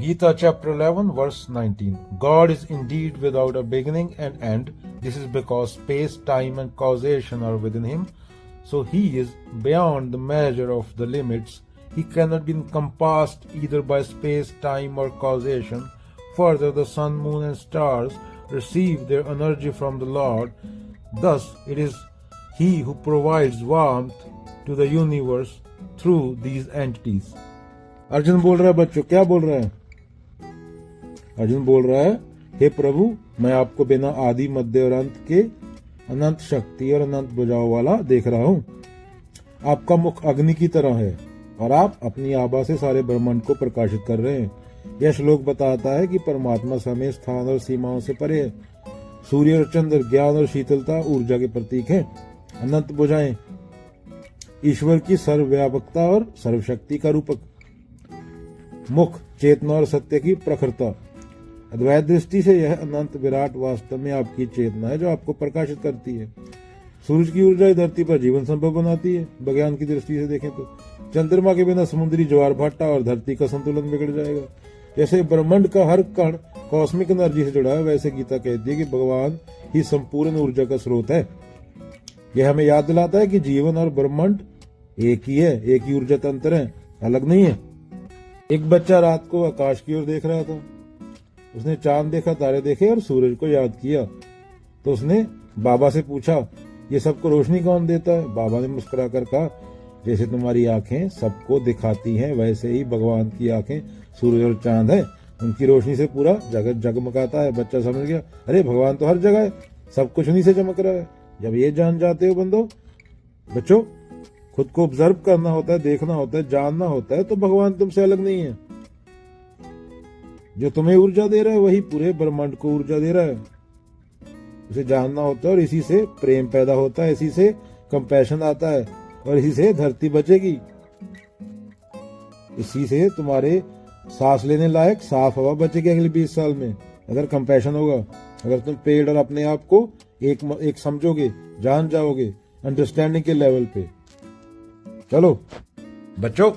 Gita chapter 11 verse 19. God is indeed without a beginning and end. This is because space, time and causation are within him. So he is beyond the measure of the limits. He cannot be encompassed either by space, time or causation. Further, the sun, moon and stars receive their energy from the Lord. Thus, it is he who provides warmth to the universe through these entities. Arjun बोल रहा है बच्चों, क्या बोल रहा है? अर्जुन बोल रहा है, हे प्रभु, मैं आपको बिना आदि मध्य और अंत के अनंत शक्ति और अनंत बुझाव वाला देख रहा हूँ। आपका मुख अग्नि की तरह है और आप अपनी आभा से सारे ब्रह्मांड को प्रकाशित कर रहे हैं। यह श्लोक बताता है कि परमात्मा समय, स्थान और सीमाओं से परे है। सूर्य और चंद्र ज्ञान और शीतलता, ऊर्जा के प्रतीक हैं। अनंत बुझाएं ईश्वर की सर्वव्यापकता और सर्वशक्ति का रूपक। मुख चेतना और सत्य की प्रखरता। अद्वैत दृष्टि से यह अनंत विराट वास्तव में आपकी चेतना है जो आपको प्रकाशित करती है। सूरज की ऊर्जा धरती पर जीवन संभव बनाती है। विज्ञान की दृष्टि से देखें तो चंद्रमा के बिना समुद्री ज्वार भाटा और धरती का संतुलन बिगड़ जाएगा। जैसे ब्रह्मांड का हर कण कॉस्मिक एनर्जी से जुड़ा है, वैसे गीता कहती है कि भगवान ही संपूर्ण ऊर्जा का स्रोत है। यह हमें याद दिलाता है कि जीवन और ब्रह्मांड एक ही है, एक ही ऊर्जा तंत्र है, अलग नहीं है। एक बच्चा रात को आकाश की ओर देख रहा था। उसने चांद देखा, तारे देखे और सूरज को याद किया। तो उसने बाबा से पूछा, ये सबको रोशनी कौन देता है? बाबा ने मुस्कुरा कर कहा, जैसे तुम्हारी आंखें सबको दिखाती हैं, वैसे ही भगवान की आंखें सूरज और चांद है। उनकी रोशनी से पूरा जगत जगमगाता है। बच्चा समझ गया, अरे भगवान तो हर जगह है, सब कुछ उन्हीं से चमक रहा है। जब ये जान जाते हो बच्चों, खुद को ऑब्जर्व करना होता है, देखना होता है, जानना होता है, तो भगवान तुमसे अलग नहीं है। जो तुम्हें ऊर्जा दे रहा है वही पूरे ब्रह्मांड को ऊर्जा दे रहा है। उसे जानना होता है और इसी से प्रेम पैदा होता है, इसी से कंपैशन आता है और इसी से धरती बचेगी। इसी से तुम्हारे सांस लेने लायक साफ हवा बचेगी अगले 20 साल में, अगर कंपैशन होगा। अगर तुम पेड़ और अपने आप को एक समझोगे, जान जाओगे अंडरस्टैंडिंग के लेवल पे। चलो बच्चों,